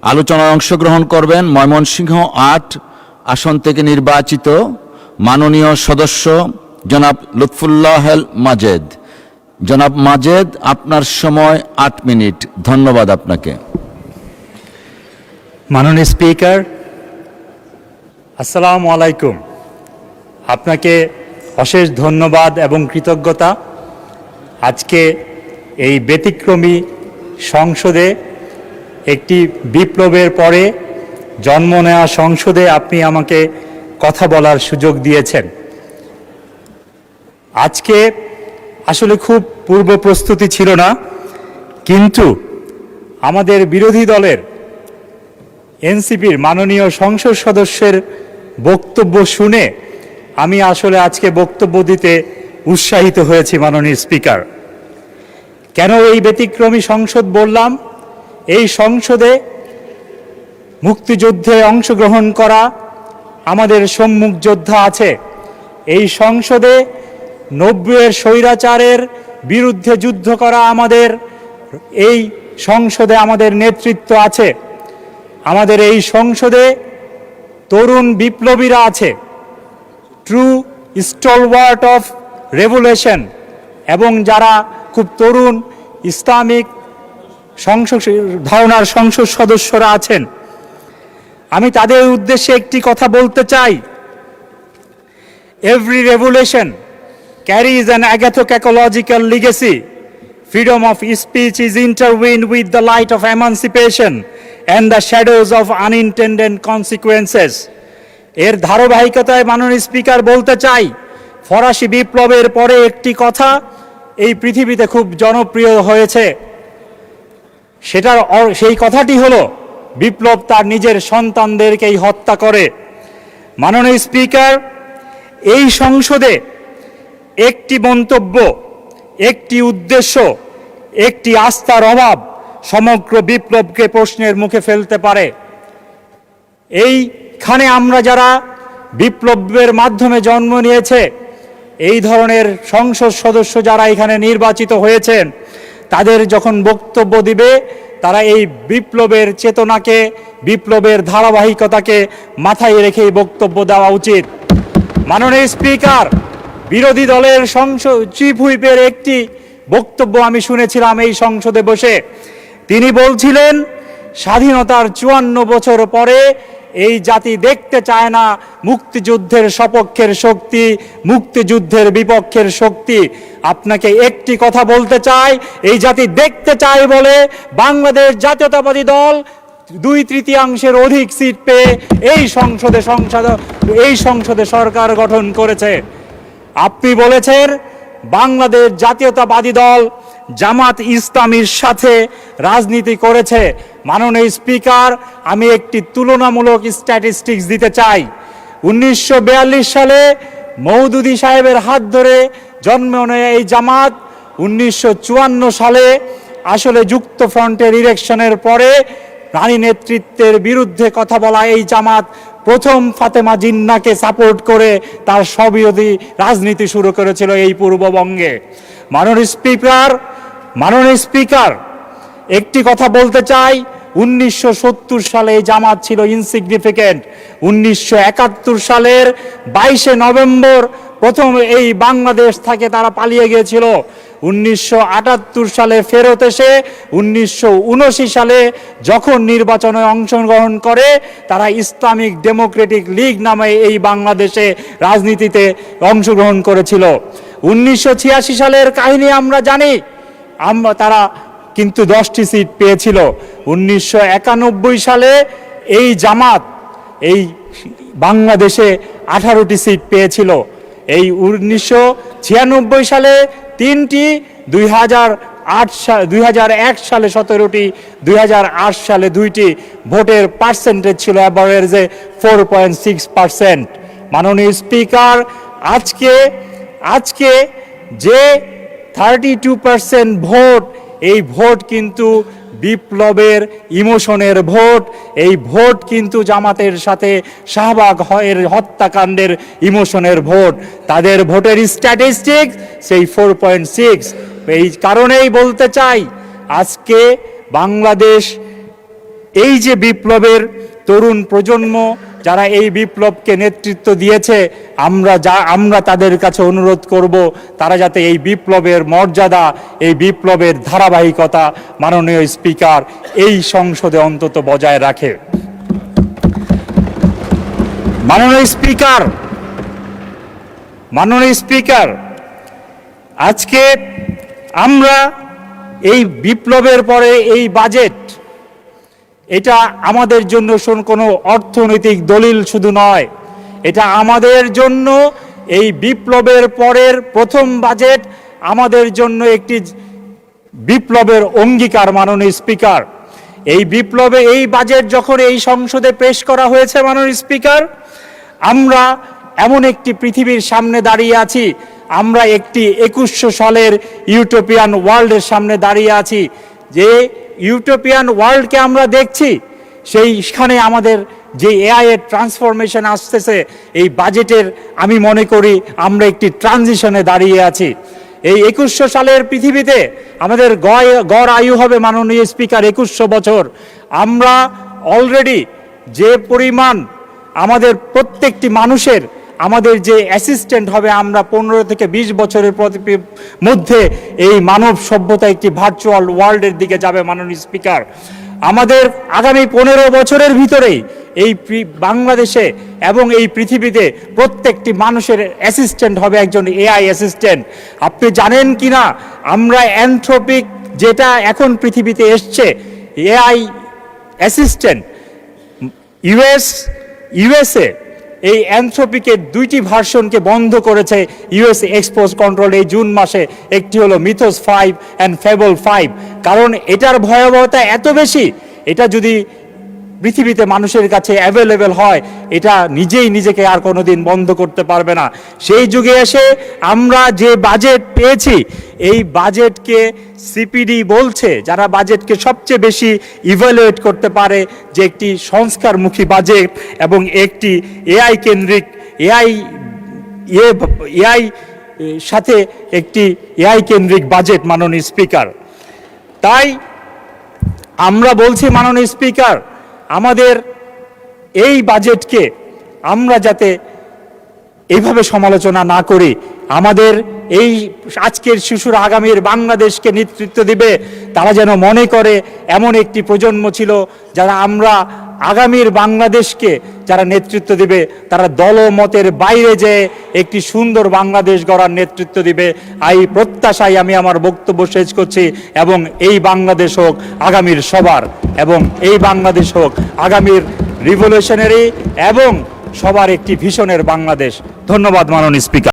আলোচনায় অংশগ্রহণ করবেন ময়মনসিংহ ৮ আসন থেকে নির্বাচিত মাননীয় সদস্য জনাব লুৎফুল্লাহ মাজেদ। জনাব মাজেদ, আপনার সময় ৮ মিনিট। ধন্যবাদ আপনাকে। মাননীয় স্পিকার, আসসালামু আলাইকুম। আপনাকে অশেষ ধন্যবাদ এবং কৃতজ্ঞতা। আজকে এই ব্যতিক্রমী সংসদে, একটি বিপ্লবের পরে জন্ম নেওয়া সংসদে আপনি আমাকে কথা বলার সুযোগ দিয়েছেন। আজকে আসলে খুব পূর্ব প্রস্তুতি ছিল না, কিন্তু আমাদের বিরোধী দলের এনসিপির মাননীয় সংসদ সদস্যের বক্তব্য শুনে আমি আসলে আজকে বক্তব্য দিতে উৎসাহিত হয়েছি। মাননীয় স্পিকার, কেন এই ব্যতিক্রমী সংসদ বললাম? এই সংসদে মুক্তিযুদ্ধে অংশগ্রহণ করা আমাদের সম্মুখ যোদ্ধা আছে। এই সংসদে 90-এর স্বৈরাচারের বিরুদ্ধে যুদ্ধ করা আমাদের এই সংসদে আমাদের নেতৃত্ব আছে। আমাদের এই সংসদে তরুণ বিপ্লবীরা আছে, ট্রু স্টলওয়ার্ট অফ রেভলিউশন, এবং যারা খুব তরুণ ইসলামিক ধারণার সংসদ সদস্যরা আছেন। আমি তাদের উদ্দেশ্যে একটি কথা বলতে চাই। Every revolution carries an agatho-ecological legacy. Freedom of speech is intertwined with the light of emancipation and the shadows of unintended consequences. এর ধারাবাহিকতায় মাননীয় স্পিকার বলতে চাই, ফরাসি বিপ্লবের পরে একটি কথা এই পৃথিবীতে খুব জনপ্রিয় হয়েছে। সেই কথাটি হলো, বিপ্লব তার নিজের সন্তানদেরকেই হত্যা করে। মাননীয় স্পিকার, এই সংসদে একটি মন্তব্য, একটি উদ্দেশ্য, একটি আস্থার অভাব সমগ্র বিপ্লবকে প্রশ্নের মুখে ফেলতে পারে। এইখানে আমরা যারা বিপ্লবের মাধ্যমে জন্ম নিয়েছে, এই ধরনের সংসদ সদস্য যারা এখানে নির্বাচিত হয়েছেন, তাদের যখন বক্তব্য দিবে, তারা এই বিপ্লবের চেতনাকে, বিপ্লবের ধারাবাহিকতাকে মাথায় রেখেই বক্তব্য দেওয়া উচিত। মাননীয় স্পিকার, বিরোধী দলের চিফ হুইপের একটি বক্তব্য আমি শুনেছিলাম এই সংসদে বসে। তিনি বলছিলেন, স্বাধীনতার 54 বছর পরে এই জাতি দেখতে চায় না মুক্তিযুদ্ধের সপক্ষের শক্তি, মুক্তিযুদ্ধের বিপক্ষের শক্তি। আপনাকে একটি কথা বলতে চাই, এই জাতি দেখতে চায় বলে বাংলাদেশ জাতীয়তাবাদী দল 2/3 অধিক সিট পেয়ে এই সংসদে সরকার গঠন করেছে। আপনি বলেছেন বাংলাদেশ জাতীয়তাবাদী দল জামাত ইসলামীর সাথে রাজনীতি করেছে। মাননীয় স্পিকার, আমি একটি তুলনামূলক স্ট্যাটিস্টিক্স দিতে চাই। 1942 সালে মওদুদী সাহেবের হাত ধরে জন্ম নেয় এই জামাত। 1954 সালে আসলে যুক্ত ফ্রন্টের ইলেকশনের পরে নারী নেতৃত্বের বিরুদ্ধে কথা বলা এই জামাত প্রথম ফাতেমা জিন্নাকে সাপোর্ট করে তার স্ববিরোধী রাজনীতি শুরু করেছিল এই পূর্ববঙ্গে। মাননীয় স্পিকার, একটি কথা বলতে চাই, 1970 সালে এই জামাত ছিল ইনসিগনিফিকেন্ট। 1971 সালের 22 নভেম্বর প্রথম এই বাংলাদেশ থেকে তারা পালিয়ে গিয়েছিল। 1978 সালে ফেরত এসে 1979 সালে যখন নির্বাচনে অংশগ্রহণ করে, তারা ইসলামিক ডেমোক্রেটিক লীগ নামে এই বাংলাদেশে রাজনীতিতে অংশগ্রহণ করেছিল। 1986 সালের কাহিনী আমরা জানি, তারা কিন্তু 10টি সিট পেয়েছিল। 1991 সালে এই জামাত এই বাংলাদেশে 18টি সিট পেয়েছিল। এই 1996 সালে 3টি, 2001 সালে 17টি, 2008 সালে 2টি। ভোটের পার্সেন্টেজ ছিল অ্যাভারেজে 4.6%। মাননীয় স্পিকার, আজকে যে 32% ভোট, এই ভোট কিন্তু বিপ্লবের ইমোশনের ভোট। এই ভোট কিন্তু জামাতের সাথে শাহবাগ হত্যাকাণ্ডের ইমোশনের ভোট। তাদের ভোটের স্ট্যাটিস্টিক্স সেই 4.6। এই কারণেই বলতে চাই, আজকে বাংলাদেশ এই যে বিপ্লবের তরুণ প্রজন্ম যারা এই বিপ্লবকে নেতৃত্ব দিয়েছে, আমরা তাদের কাছে অনুরোধ করব তারা যাতে এই বিপ্লবের মর্যাদা, এই বিপ্লবের ধারাবাহিকতা মাননীয় স্পিকার এই সংসদে অন্তত বজায় রাখে। মাননীয় স্পিকার, আজকে আমরা এই বিপ্লবের পরে এই বাজেট, এটা আমাদের জন্য কোনো অর্থনৈতিক দলিল শুধু নয়, এটা আমাদের জন্য এই বিপ্লবের পরের প্রথম বাজেট, আমাদের জন্য একটি বিপ্লবের অঙ্গীকার। মাননীয় স্পিকার, এই বাজেট যখন এই সংসদে পেশ করা হয়েছে মাননীয় স্পিকার, আমরা এমন একটি পৃথিবীর সামনে দাঁড়িয়ে আছি, আমরা একটি 2100 সালের ইউটোপিয়ান ওয়ার্ল্ডের সামনে দাঁড়িয়ে আছি। যে ইউটোপিয়ান ওয়ার্ল্ডকে আমরা দেখছি, সেইখানে আমাদের যে এআই এর ট্রান্সফরমেশন আসতেছে, এই বাজেটের আমি মনে করি আমরা একটি ট্রানজিশনে দাঁড়িয়ে আছি। এই 2100 সালের পৃথিবীতে আমাদের গড় আয়ু হবে মাননীয় স্পিকার 2100 বছর। আমরা অলরেডি যে পরিমাণ আমাদের প্রত্যেকটি মানুষের আমাদের যে অ্যাসিস্ট্যান্ট হবে, আমরা 15 থেকে 20 বছরের মধ্যে এই মানব সভ্যতা একটি ভার্চুয়াল ওয়ার্ল্ডের দিকে যাবে মাননীয় স্পিকার। আমাদের আগামী 15 বছরের ভিতরেই এই বাংলাদেশে এবং এই পৃথিবীতে প্রত্যেকটি মানুষের অ্যাসিস্ট্যান্ট হবে একজন এআই অ্যাসিস্ট্যান্ট। আপনি জানেন কি না, আমরা অ্যানথ্রোপিক যেটা এখন পৃথিবীতে এসছে এআই অ্যাসিস্ট্যান্ট, ইউএসএ এই অ্যানথ্রোপিকের 2টি ভার্সনকে বন্ধ করেছে ইউএস এক্সপোর্ট কন্ট্রোল এই জুন মাসে। একটি হলো মিথোস 5 অ্যান্ড ফেবল 5, কারণ এটার ভয়াবহতা এত বেশি, এটা যদি পৃথিবীতে মানুষের কাছে অ্যাভেলেবেল হয়, এটা নিজেকে আর কোনোদিন বন্ধ করতে পারবে না। সেই যুগে এসে আমরা যে বাজেট পেয়েছি, এই বাজেটকে সিপিডি বলছে, যারা বাজেটকে সবচেয়ে বেশি ইভ্যালুয়েট করতে পারে, যে একটি সংস্কারমুখী বাজেট এবং একটি এআই কেন্দ্রিক এআই সাথে একটি এআই কেন্দ্রিক বাজেট মাননীয় স্পিকার। তাই আমরা বলছি মাননীয় স্পিকার, আমাদের এই বাজেটকে আমরা যাতে এইভাবে সমালোচনা না করি, আমাদের এই আজকের শিশুরা আগামীর বাংলাদেশকে নেতৃত্ব দিবে, তারা যেন মনে করে এমন একটি প্রজন্ম ছিল যারা আমরা আগামীর বাংলাদেশকে যারা নেতৃত্ব দিবে, তারা দলমতের বাইরে যেয়ে একটি সুন্দর বাংলাদেশ গড়ার নেতৃত্ব দিবে। এই প্রত্যাশায় আমি আমার বক্তব্য শেষ করছি। এবং এই বাংলাদেশ হোক আগামীর সবার, এবং এই বাংলাদেশ হোক আগামীর রিভলিউশনারি এবং সবার একটি ভিশনের বাংলাদেশ। ধন্যবাদ মাননীয় স্পিকার।